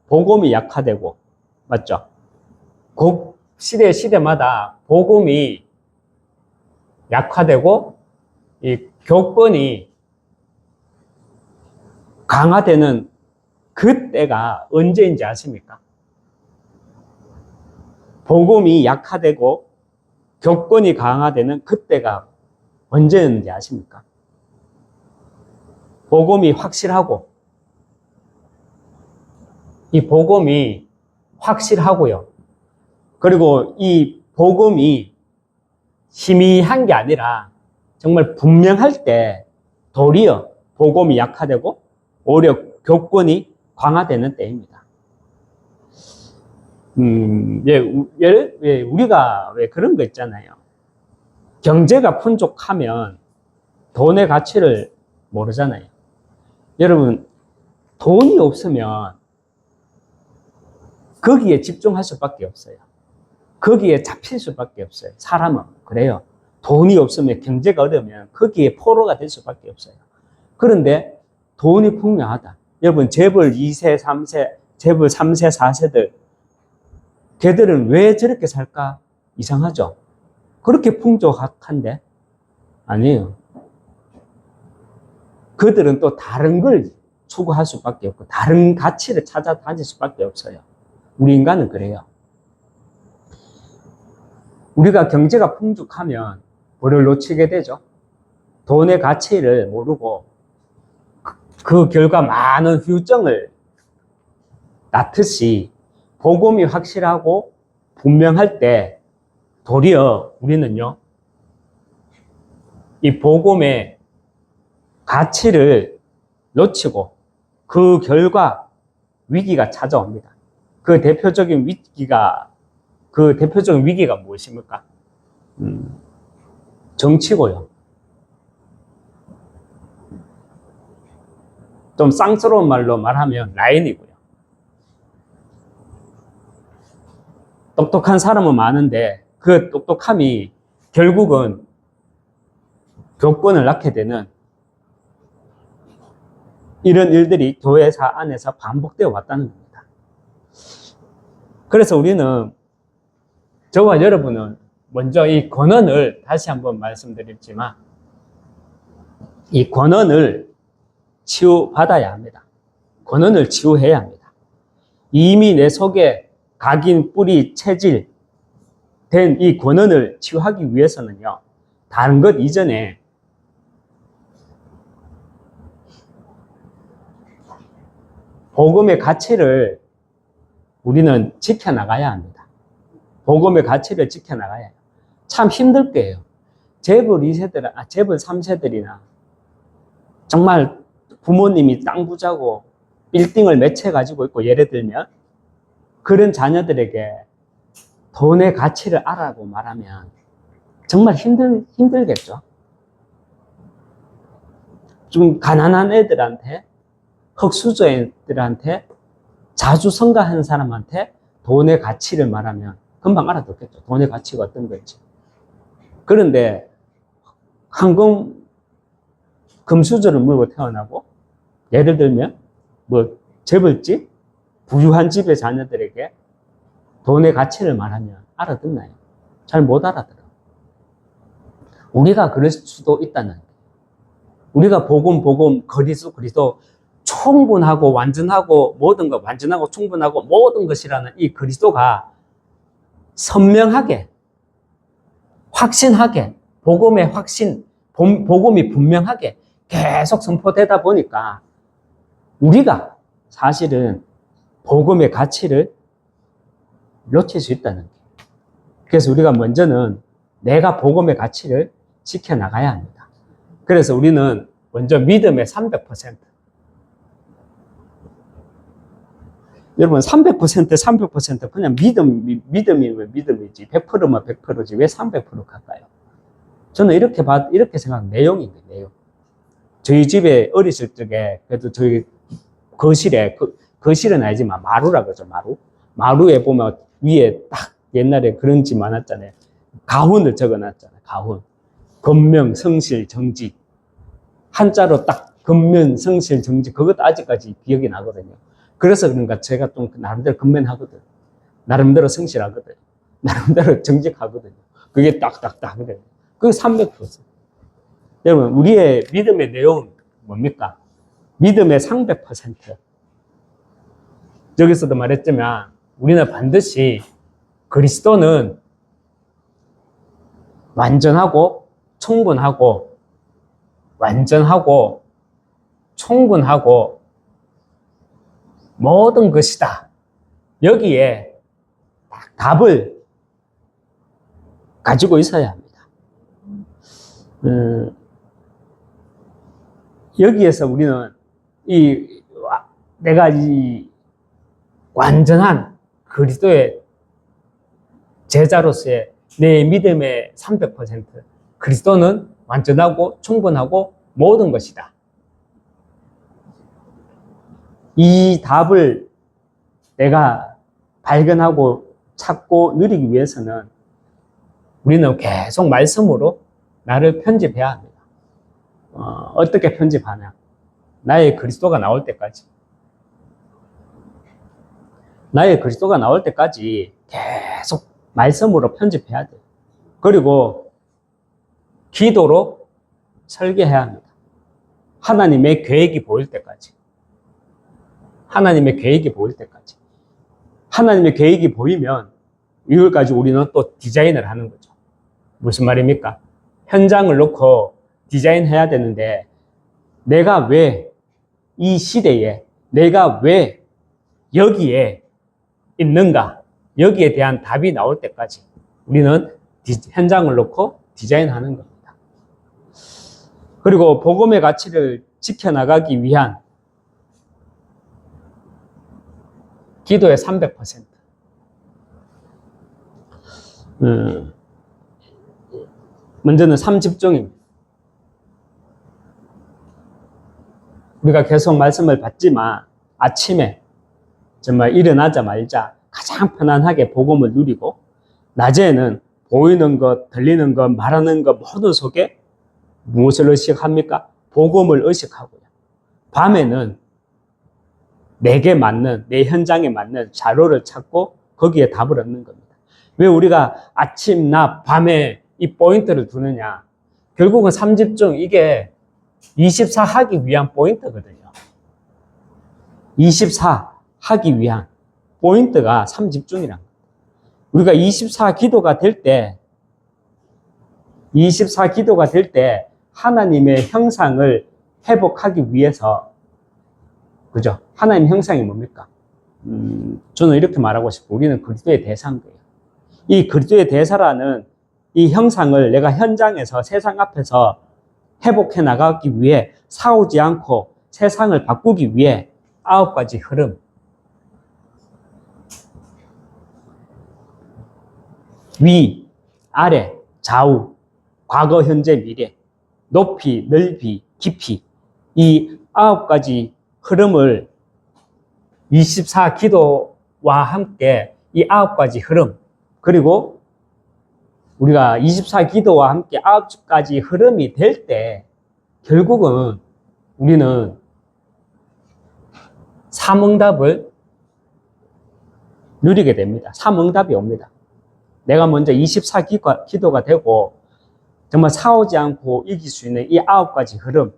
복음이 약화되고, 맞죠? 시대마다 복음이 약화되고, 이 교권이 강화되는 그때가 언제인지 아십니까? 복음이 약화되고 교권이 강화되는 그때가 언제였는지 아십니까? 복음이 확실하고, 이 복음이 확실하고요. 그리고 이 복음이 희미한 게 아니라 정말 분명할 때 도리어 복음이 약화되고 오히려 교권이 강화되는 때입니다. 우리가 왜 그런 거 있잖아요. 경제가 풍족하면 돈의 가치를 모르잖아요. 여러분, 돈이 없으면 거기에 집중할 수밖에 없어요. 거기에 잡힐 수밖에 없어요. 사람은 그래요. 돈이 없으면, 경제가 어려우면 거기에 포로가 될 수밖에 없어요. 그런데 돈이 풍요하다. 여러분, 재벌 2세, 3세, 재벌 3세, 4세들, 걔들은 왜 저렇게 살까? 이상하죠? 그렇게 풍족한데? 아니에요. 그들은 또 다른 걸 추구할 수밖에 없고, 다른 가치를 찾아다닐 수밖에 없어요. 우리 인간은 그래요. 우리가 경제가 풍족하면 뭐를 놓치게 되죠? 돈의 가치를 모르고 그 결과 많은 후유증을 낳듯이 복음이 확실하고 분명할 때 도리어 우리는요, 이 복음의 가치를 놓치고 그 결과 위기가 찾아옵니다. 그 대표적인 위기가 무엇입니까? 정치고요. 좀 쌍스러운 말로 말하면 라인이고요. 똑똑한 사람은 많은데 그 똑똑함이 결국은 교권을 낳게 되는 이런 일들이 교회사 안에서 반복되어 왔다는 겁니다. 그래서 우리는, 저와 여러분은 먼저 이 권한을 다시 한번 말씀드렸지만 이 권한을 치유받아야 합니다. 권한을 치유해야 합니다. 이미 내 속에 각인, 뿌리, 체질 된 이 권한을 치유하기 위해서는요, 다른 것 이전에 복음의 가치를 우리는 지켜나가야 합니다. 복음의 가치를 지켜나가야 해요. 참 힘들 거예요. 재벌 2세들, 재벌 3세들이나 정말 부모님이 땅 부자고 빌딩을 몇 채 가지고 있고, 예를 들면 그런 자녀들에게 돈의 가치를 알아라고 말하면 정말 힘들겠죠. 좀 가난한 애들한테, 흙수저 애들한테, 자주 성가하는 사람한테 돈의 가치를 말하면 금방 알아듣겠죠. 돈의 가치가 어떤 건지. 그런데 금수저를 물고 태어나고, 예를 들면 재벌집, 부유한 집의 자녀들에게 돈의 가치를 말하면 알아듣나요? 잘 못 알아들어. 우리가 그럴 수도 있다는 거예요. 우리가 복음, 그리스도 충분하고 완전하고 모든 것, 완전하고 충분하고 모든 것이라는 이 그리스도가 선명하게, 확신하게, 복음의 확신, 복음이 분명하게 계속 선포되다 보니까 우리가 사실은 복음의 가치를 놓칠 수 있다는 거예요. 그래서 우리가 먼저는 내가 복음의 가치를 지켜나가야 합니다. 그래서 우리는 먼저 믿음의 300%. 여러분, 300% 그냥 믿음이면 믿음이지 100%면 100%지 왜 300% 갈까요? 저는 이렇게 생각하는 내용입니다. 내용. 저희 집에 어렸을 적에 그래도 저희 거실에, 거실은 아니지만 마루라 그러죠. 마루에 보면 위에 딱 옛날에 그런 집 많았잖아요. 가훈을 적어놨잖아요. 가훈. 건명, 성실, 정직. 한자로 딱 건면, 성실, 정직. 그것도 아직까지 기억이 나거든요. 그래서 그런가 제가 좀 나름대로 건면하거든. 나름대로 성실하거든. 나름대로 정직하거든요. 그게 딱딱딱 그래요. 그게 300%. 여러분, 우리의 믿음의 내용은 뭡니까? 믿음의 300%. 여기서도 말했지만 우리는 반드시 그리스도는 완전하고 충분하고 모든 것이다. 여기에 답을 가지고 있어야 합니다. 여기에서 우리는 내가 이 완전한 그리스도의 제자로서의 내 믿음의 300%, 그리스도는 완전하고 충분하고 모든 것이다. 이 답을 내가 발견하고 찾고 누리기 위해서는 우리는 계속 말씀으로 나를 편집해야 합니다. 어떻게 편집하냐? 나의 그리스도가 나올 때까지. 나의 그리스도가 나올 때까지 계속 말씀으로 편집해야 돼요. 그리고 기도로 설계해야 합니다. 하나님의 계획이 보일 때까지. 하나님의 계획이 보일 때까지. 하나님의 계획이 보이면 이걸 가지고 우리는 또 디자인을 하는 거죠. 무슨 말입니까? 현장을 놓고 디자인해야 되는데 내가 왜 이 시대에 내가 왜 여기에 있는가? 여기에 대한 답이 나올 때까지 우리는 현장을 놓고 디자인하는 겁니다. 그리고 복음의 가치를 지켜나가기 위한 기도의 300%. 먼저는 3집중입니다. 우리가 계속 말씀을 받지만 아침에 정말 일어나자마자 가장 편안하게 복음을 누리고 낮에는 보이는 것, 들리는 것, 말하는 것 모든 속에 무엇을 의식합니까? 복음을 의식하고요. 밤에는 내게 맞는, 내 현장에 맞는 자료를 찾고 거기에 답을 얻는 겁니다. 왜 우리가 아침, 낮, 밤에 이 포인트를 두느냐? 결국은 3집중, 이게 24 하기 위한 포인트거든요. 24 하기 위한 포인트가 3집중이란 거예요. 우리가 24 기도가 될 때, 24 기도가 될 때 하나님의 형상을 회복하기 위해서, 그죠? 하나님 형상이 뭡니까? 저는 이렇게 말하고 싶어요. 우리는 그리스도의 대사인 거예요. 이 그리스도의 대사라는 이 형상을 내가 현장에서 세상 앞에서 회복해 나가기 위해 싸우지 않고 세상을 바꾸기 위해 9가지 흐름. 위, 아래, 좌우, 과거, 현재, 미래, 높이, 넓이, 깊이. 이 9가지 흐름을 24 기도와 함께 이 9가지 흐름, 그리고 우리가 24 기도와 함께 9가지 흐름이 될 때 결국은 우리는 삼응답을 누리게 됩니다. 삼응답이 옵니다. 내가 먼저 24 기도가 되고 정말 싸우지 않고 이길 수 있는 이 9가지 흐름,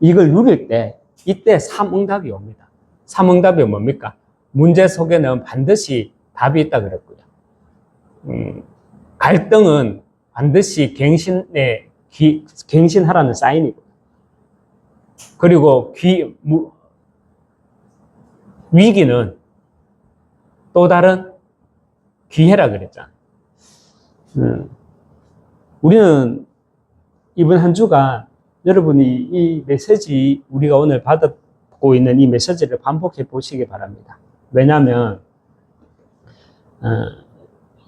이걸 누릴 때 이때 삼응답이 옵니다. 삼응답이 뭡니까? 문제 속에는 반드시 답이 있다 그랬고요. 갈등은 반드시 갱신하라는 사인이고, 그리고 위기는 또 다른 기회라 그랬잖아요. 우리는 이번 한 주가 여러분이 이 메시지, 우리가 오늘 받고 있는 이 메시지를 반복해 보시기 바랍니다. 왜냐하면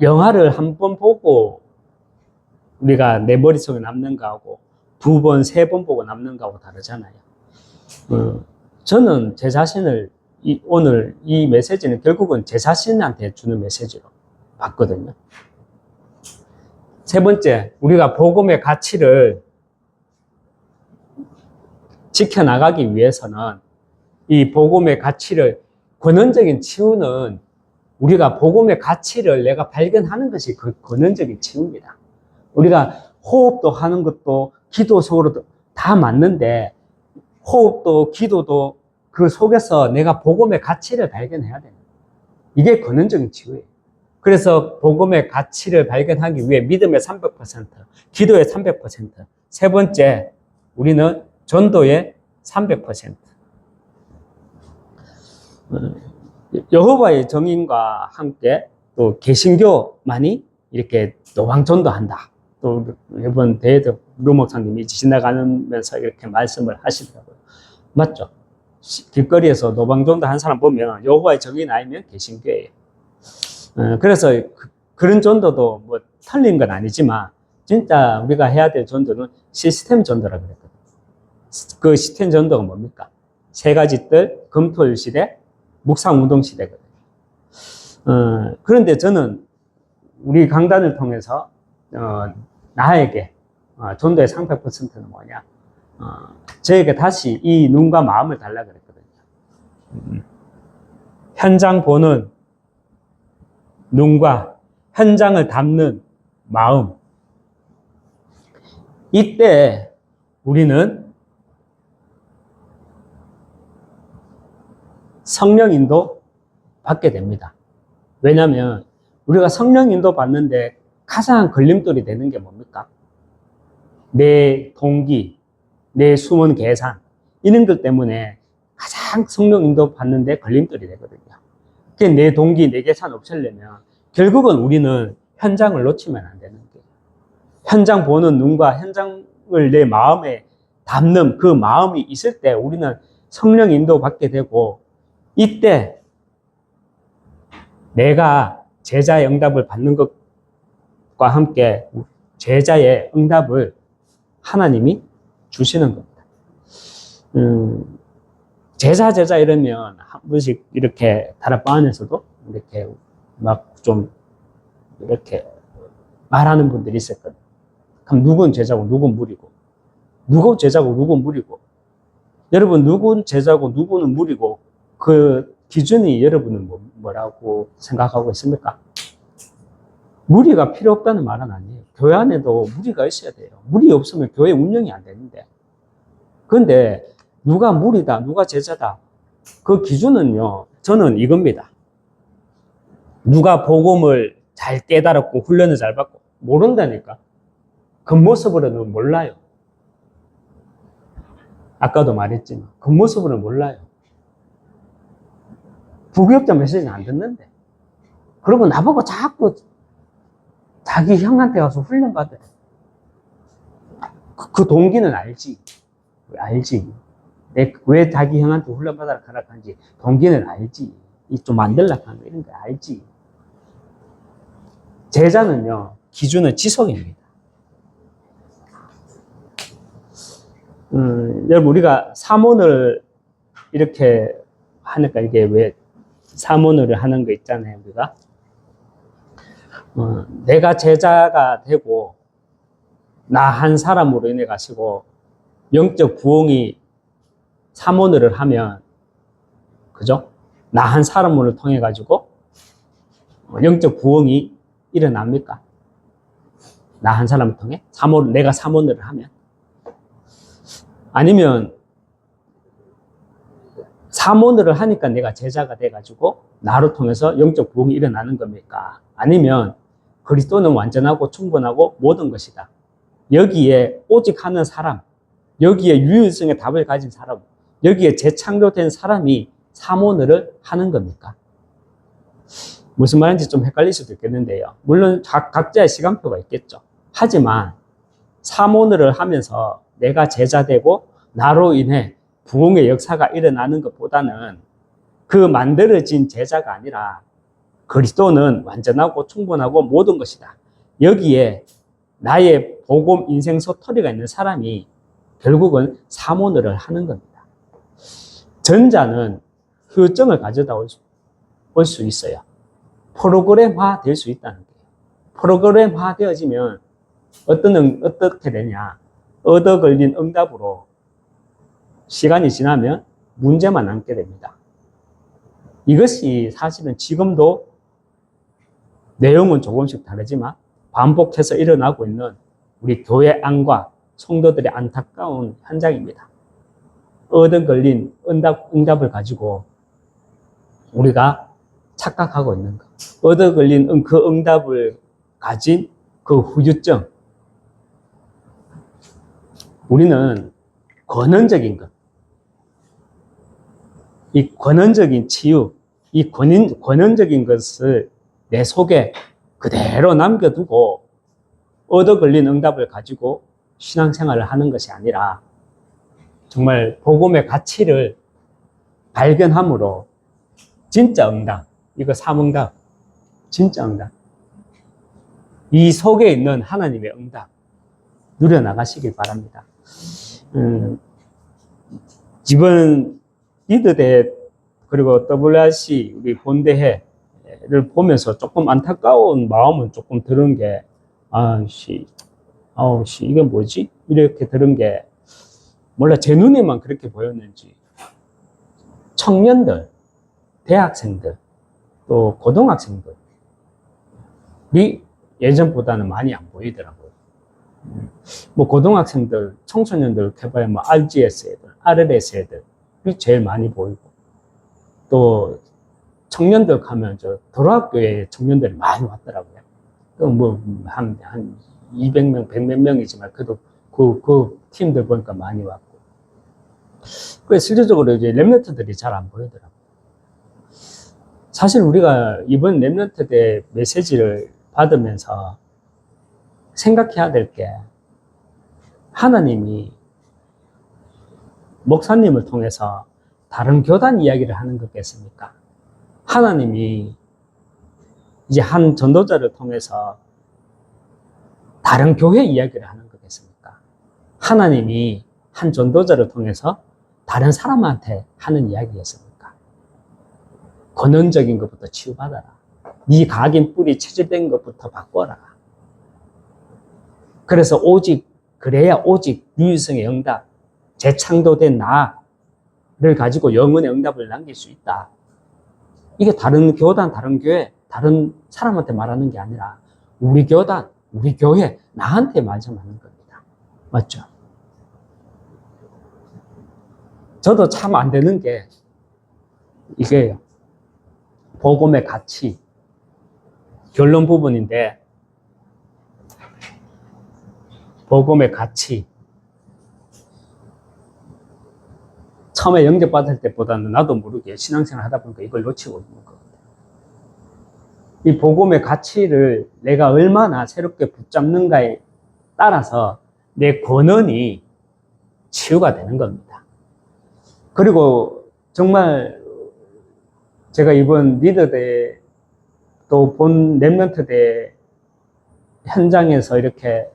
영화를 한 번 보고 우리가 내 머릿속에 남는 거하고 2번, 3번 보고 남는 거하고 다르잖아요. 저는 제 자신을 오늘 이 메시지는 결국은 제 자신한테 주는 메시지로 봤거든요. 세 번째, 우리가 복음의 가치를 지켜나가기 위해서는 이 복음의 가치를, 근원적인 치유는 우리가 복음의 가치를 내가 발견하는 것이 그 근원적인 치유입니다. 우리가 호흡도 하는 것도 기도 속으로도 다 맞는데 호흡도 기도도 그 속에서 내가 복음의 가치를 발견해야 돼요. 이게 근원적인 치유예요. 그래서 복음의 가치를 발견하기 위해 믿음의 300%, 기도의 300%, 세 번째, 우리는 전도의 300%. 여호와의 증인과 함께 또 개신교만이 이렇게 노방전도한다. 또 이번 대회도 루 목사님이 지나가면서 이렇게 말씀을 하시더라고요. 맞죠? 길거리에서 노방전도 한 사람 보면 여호와의 증인 아니면 개신교예요. 그래서 그런 전도도 뭐 틀린 건 아니지만 진짜 우리가 해야 될 전도는 시스템 전도라 그랬거든요. 그 시스템 전도가 뭡니까? 세 가지 뜰, 금토일 시대, 묵상운동 시대거든요. 그런데 저는 우리 강단을 통해서 나에게 전도의 상패 퍼센트는 뭐냐? 저에게 다시 이 눈과 마음을 달라 그랬거든요. 현장 보는 눈과 현장을 담는 마음. 이때 우리는 성령 인도 받게 됩니다. 왜냐하면 우리가 성령 인도 받는데 가장 걸림돌이 되는 게 뭡니까? 내 동기, 내 숨은 계산, 이런 것 때문에 가장 성령 인도 받는데 걸림돌이 되거든요. 내 동기, 내 계산 없애려면 결국은 우리는 현장을 놓치면 안 되는 거예요. 현장 보는 눈과 현장을 내 마음에 담는 그 마음이 있을 때 우리는 성령 인도 받게 되고, 이때 내가 제자의 응답을 받는 것과 함께 제자의 응답을 하나님이 주시는 겁니다. 제자 이러면 한 번씩 이렇게 다락방 안에서도 이렇게 막 좀 이렇게 말하는 분들이 있었거든요. 그럼 누군 제자고 누군 무리고, 누군 제자고 누군 무리고. 여러분, 누군 제자고 누구는 무리고, 그 기준이 여러분은 뭐라고 생각하고 있습니까? 무리가 필요 없다는 말은 아니에요. 교회 안에도 무리가 있어야 돼요. 무리 없으면 교회 운영이 안 되는데. 그런데 누가 무리다, 누가 제자다, 그 기준은요, 저는 이겁니다. 누가 복음을 잘 깨달았고 훈련을 잘 받고. 모른다니까. 겉모습으로는 몰라요. 아까도 말했지만 겉모습으로는 몰라요. 부교육자 메시지는 안 듣는데, 그리고 나보고 자꾸 자기 형한테 가서 훈련 받아요. 그 동기는 알지. 왜 자기 형한테 훈련 받아라 하는지 동기는 알지. 좀 만들려고 하는 거 이런 거 알지. 제자는요, 기준은 지속입니다. 여러분, 우리가 사모를 이렇게 하니까 이게 왜 사모를 하는 거 있잖아요, 우리가. 내가 제자가 되고 나 한 사람으로 인해 가지고 영적 부흥이 사모를 하면, 그죠? 나 한 사람을 통해 가지고 영적 부흥이 일어납니까? 나 한 사람을 통해 내가 사모를 하면. 아니면 사모를 하니까 내가 제자가 돼가지고 나로 통해서 영적 부흥이 일어나는 겁니까? 아니면 그리스도는 완전하고 충분하고 모든 것이다, 여기에 오직 하는 사람, 여기에 유일성의 답을 가진 사람, 여기에 재창조된 사람이 사모를 하는 겁니까? 무슨 말인지 좀 헷갈릴 수도 있겠는데요. 물론 각자의 시간표가 있겠죠. 하지만 사모를 하면서 내가 제자되고 나로 인해 부흥의 역사가 일어나는 것보다는 그 만들어진 제자가 아니라 그리스도는 완전하고 충분하고 모든 것이다, 여기에 나의 복음 인생 소토리가 있는 사람이 결국은 사모를 하는 겁니다. 전자는 효정을 가져다 올 수 있어요. 프로그램화 될 수 있다는 거예요. 프로그램화 되어지면 어떻게 되냐? 얻어 걸린 응답으로 시간이 지나면 문제만 남게 됩니다. 이것이 사실은 지금도 내용은 조금씩 다르지만 반복해서 일어나고 있는 우리 교회 안과 성도들의 안타까운 현장입니다. 얻어 걸린 응답을 가지고 우리가 착각하고 있는 것, 얻어 걸린 그 응답을 가진 그 후유증, 우리는 권원적인 것, 이 권원적인 치유, 이 권원적인 것을 내 속에 그대로 남겨두고 얻어 걸린 응답을 가지고 신앙생활을 하는 것이 아니라 정말 복음의 가치를 발견함으로 진짜 응답, 이거 삼응답, 진짜 응답, 이 속에 있는 하나님의 응답 누려나가시길 바랍니다. 이번 리드대 그리고 WRC 우리 본대회를 보면서 조금 안타까운 마음은 조금 드는 게 이게 뭐지? 이렇게 들은 게 몰라 제 눈에만 그렇게 보였는지 청년들, 대학생들, 또 고등학생들이 예전보다는 많이 안 보이더라고요. 뭐 고등학생들, 청소년들 해봐야 뭐 RGS 애들, RLS 애들이 제일 많이 보이고 또 청년들 가면 저 도로학교에 청년들이 많이 왔더라고요. 한 200명, 100몇 명이지만 그래도 그 팀들 보니까 많이 왔고. 그래서 실질적으로 이제 랩런트들이 잘 안 보이더라고요. 사실 우리가 이번 랩런트 대 메시지를 받으면서 생각해야 될 게 하나님이 목사님을 통해서 다른 교단 이야기를 하는 거겠습니까? 하나님이 이제 한 전도자를 통해서 다른 교회 이야기를 하는 거겠습니까? 하나님이 한 전도자를 통해서 다른 사람한테 하는 이야기였습니까? 권원적인 것부터 치유받아라. 네 각인 뿌리 체질된 것부터 바꿔라. 그래서 그래야 오직 유일성의 응답, 재창조된 나를 가지고 영혼의 응답을 남길 수 있다. 이게 다른 교단, 다른 교회, 다른 사람한테 말하는 게 아니라 우리 교단, 우리 교회, 나한테 말씀하는 겁니다. 맞죠? 저도 참 안 되는 게 이게요. 복음의 가치, 결론 부분인데 복음의 가치. 처음에 영접받을 때보다는 나도 모르게 신앙생활 하다 보니까 이걸 놓치고 있는 것 같아요. 이 복음의 가치를 내가 얼마나 새롭게 붙잡는가에 따라서 내 권한이 치유가 되는 겁니다. 그리고 정말 제가 이번 리더대 또 본 랩런트 대 현장에서 이렇게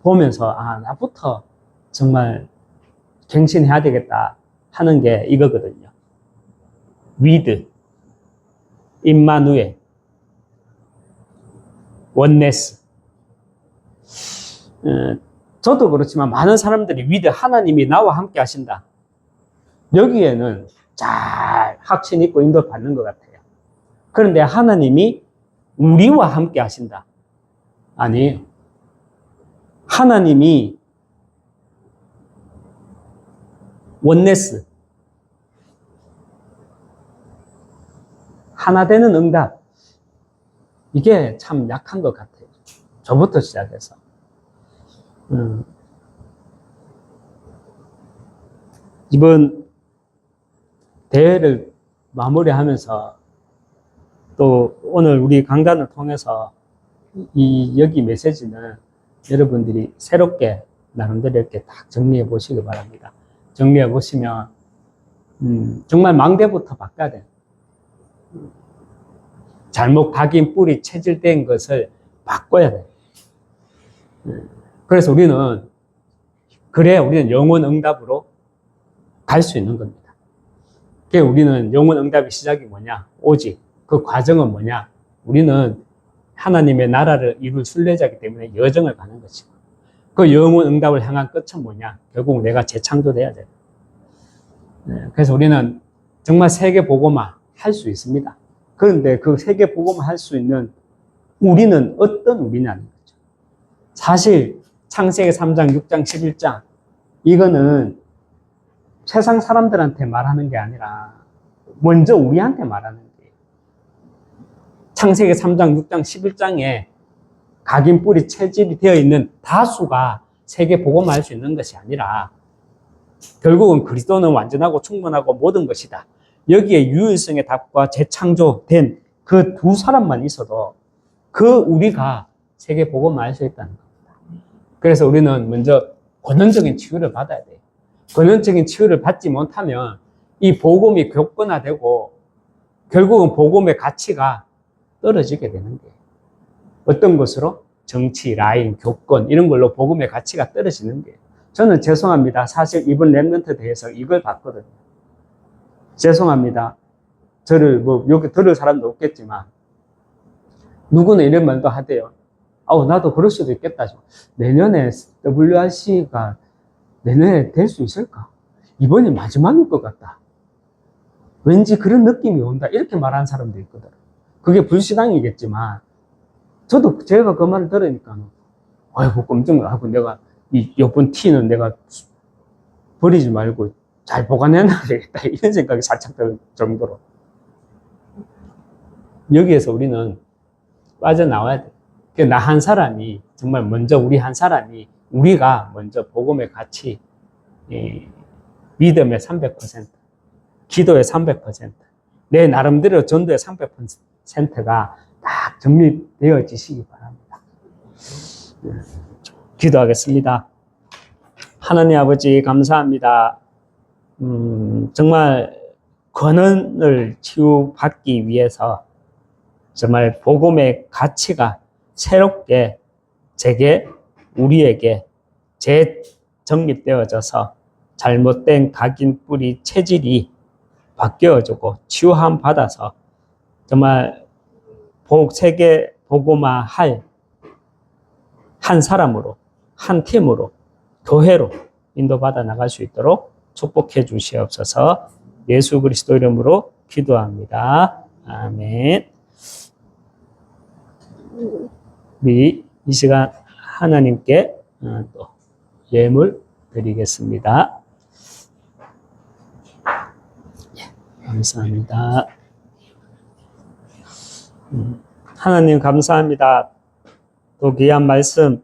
보면서 나부터 정말 갱신해야 되겠다 하는 게 이거거든요. 위드, 임마누엘, 원네스. 저도 그렇지만 많은 사람들이 위드, 하나님이 나와 함께 하신다. 여기에는 잘 확신 있고 인도받는 것 같아요. 그런데 하나님이 우리와 함께 하신다. 아니에요. 하나님이 원네스, 하나 되는 응답, 이게 참 약한 것 같아요. 저부터 시작해서. 이번 대회를 마무리하면서 또 오늘 우리 강단을 통해서 여기 메시지는 여러분들이 새롭게 나름대로 이렇게 딱 정리해 보시기 바랍니다. 정리해 보시면 정말 망대부터 바꿔야 돼요. 잘못 각인 뿌리 체질된 것을 바꿔야 돼요. 그래서 우리는 영혼 응답으로 갈 수 있는 겁니다. 그래서 우리는 영혼 응답의 시작이 뭐냐? 오직 그 과정은 뭐냐? 우리는 하나님의 나라를 이룰 순례자이기 때문에 여정을 가는 것이고 그 영혼 응답을 향한 끝은 뭐냐? 결국 내가 재창조돼야 돼요. 그래서 우리는 정말 세계 복음화 할 수 있습니다. 그런데 그 세계 복음화 할 수 있는 우리는 어떤 우리냐는 거죠. 사실 창세기 3장, 6장, 11장 이거는 세상 사람들한테 말하는 게 아니라 먼저 우리한테 말하는 거예요. 창세기 3장, 6장, 11장에 각인 뿌리 체질이 되어 있는 다수가 세계 복음화할 수 있는 것이 아니라 결국은 그리스도는 완전하고 충분하고 모든 것이다. 여기에 유일성의 답과 재창조된 그 두 사람만 있어도 우리가 세계 복음화할 수 있다는 겁니다. 그래서 우리는 먼저 권원적인 치유를 받아야 돼요. 권원적인 치유를 받지 못하면 이 복음이 격분화되고 결국은 복음의 가치가 떨어지게 되는 거예요. 어떤 것으로? 정치, 라인, 교권 이런 걸로 복음의 가치가 떨어지는 거예요. 저는 죄송합니다. 사실 이번 랩런트 대회에서 이걸 봤거든요. 죄송합니다. 저를 뭐 여기 들을 사람도 없겠지만 누구는 이런 말도 하대요. 나도 그럴 수도 있겠다. 내년에 WRC가 내년에 될 수 있을까? 이번이 마지막일 것 같다. 왠지 그런 느낌이 온다. 이렇게 말하는 사람도 있거든. 그게 불신앙이겠지만 저도 제가 그 말을 들으니까 아이고 깜짝 놀라고 내가 이번 티는 내가 버리지 말고 잘 보관해놔야 되겠다. 이런 생각이 살짝 들 정도로 여기에서 우리는 빠져나와야 돼. 나 한 사람이 정말 먼저 우리가 먼저 복음의 가치, 믿음의 300%, 기도의 300%, 내 나름대로 전도의 300%가 딱 정리되어지시기 바랍니다. 기도하겠습니다. 하나님 아버지 감사합니다. 정말 권한을 치유받기 위해서 정말 복음의 가치가 새롭게 우리에게 재정립되어져서 잘못된 각인 뿌리 체질이 바뀌어지고 치유함 받아서 정말 세계 복음화할 한 사람으로, 한 팀으로, 교회로 인도받아 나갈 수 있도록 축복해 주시옵소서. 예수 그리스도 이름으로 기도합니다. 아멘. 우리 이 시간 하나님께 또 예물 드리겠습니다. 감사합니다. 하나님 감사합니다. 또 귀한 말씀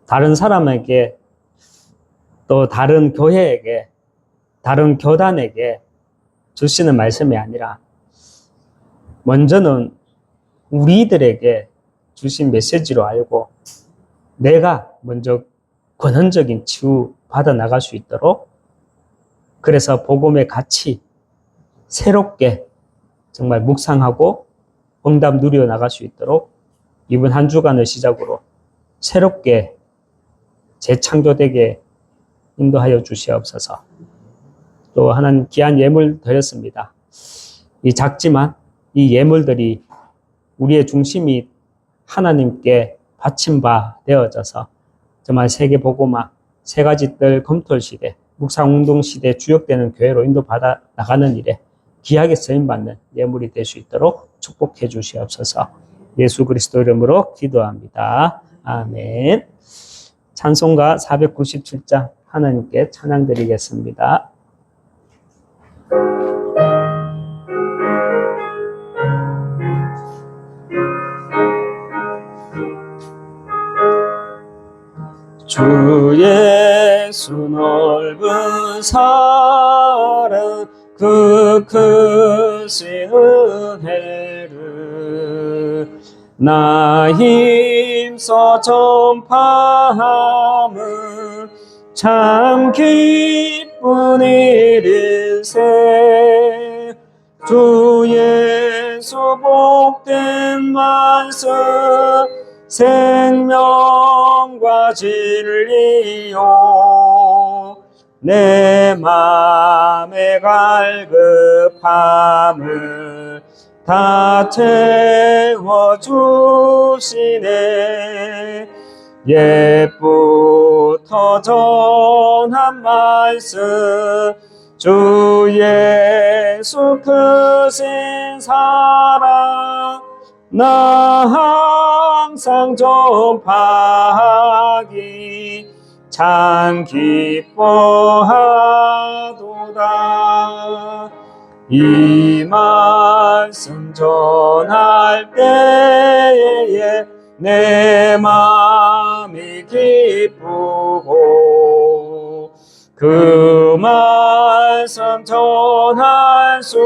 다른 사람에게 또 다른 교회에게 다른 교단에게 주시는 말씀이 아니라 먼저는 우리들에게 주신 메시지로 알고 내가 먼저 권한적인 치유 받아 나갈 수 있도록 그래서 복음의 가치 새롭게 정말 묵상하고 응답 누려 나갈 수 있도록 이번 한 주간을 시작으로 새롭게 재창조되게 인도하여 주시옵소서. 또 하나님 귀한 예물 드렸습니다. 이 작지만 이 예물들이 우리의 중심이 하나님께 받침바 되어져서 정말 세계 복음화 세 가지 뜰 검토 시대 묵상운동 시대 주역되는 교회로 인도받아 나가는 일에 귀하게 쓰임받는 예물이 될 수 있도록 축복해 주시옵소서. 예수 그리스도 이름으로 기도합니다. 아멘. 찬송가 497장 하나님께 찬양 드리겠습니다. 주 예수 넓은 사랑 그 크신 은혜를 나 힘써 전파함은 참 기쁜 일일세. 주 예수 복된 말씀 생명과 진리요 내 맘의 갈급함을 다 채워주시네. 옛부터 전한 말씀 주 예수 크신 사랑 나 항상 전파하기 참 기뻐하도다. 이 말씀 전할 때에 내 마음이 기쁘고 그 말씀 전할수록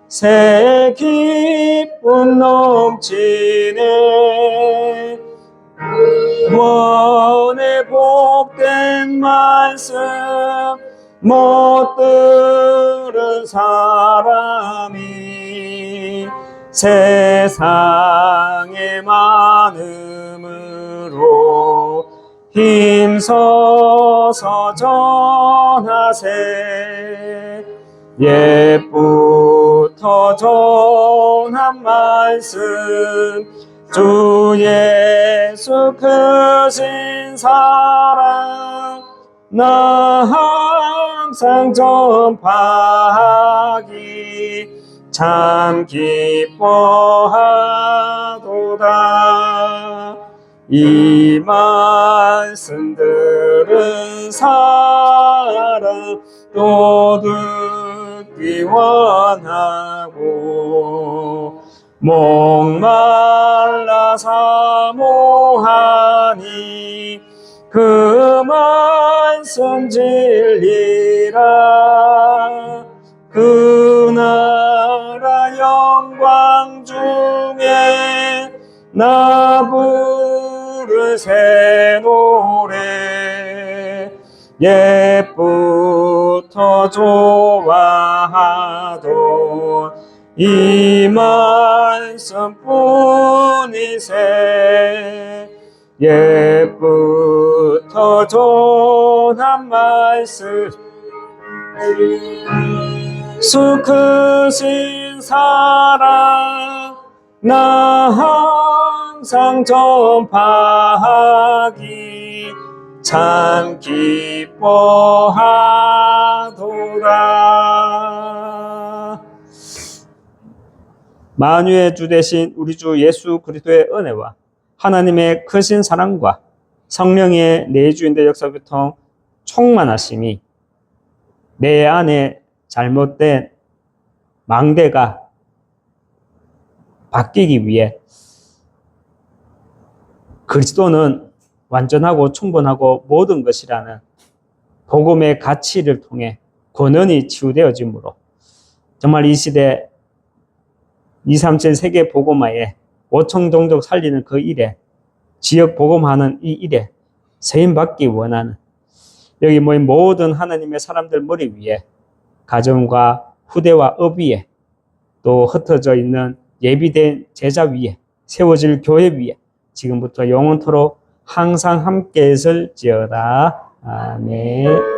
새 기쁨 넘치네. 원의 복된 말씀 못 들은 사람이 세상의 많음으로 힘써서 전하세. 옛부터 전한 말씀 주 예수 크신 사랑 나 항상 전파하기 참 기뻐하도다. 이 말씀 들은 사랑 또 듣기 원하고 목말라 사모하니 그 말씀 진리라. 그 나라 영광 중에 나 부를 새 노래 옛부터 좋아하던 이 말씀뿐이세. 옛부터 전한 말씀 수 크신 사랑 나 항상 전파하기 참 기뻐하도다. 만유의 주 되신 우리 주 예수 그리스도의 은혜와 하나님의 크신 사랑과 성령의 내주인의 역사교통 충만하심이 내 안에 잘못된 망대가 바뀌기 위해 그리스도는 완전하고 충분하고 모든 것이라는 복음의 가치를 통해 권한이 치유되어지므로 정말 이 시대 237 세계 복음화에 5천 종족 살리는 그 일에 지역 복음하는 이 일에 세임받기 원하는 여기 모인 모든 하나님의 사람들 머리 위에 가정과 후대와 업 위에 또 흩어져 있는 예비된 제자 위에 세워질 교회 위에 지금부터 영원토록 항상 함께 있을지어다. 아멘.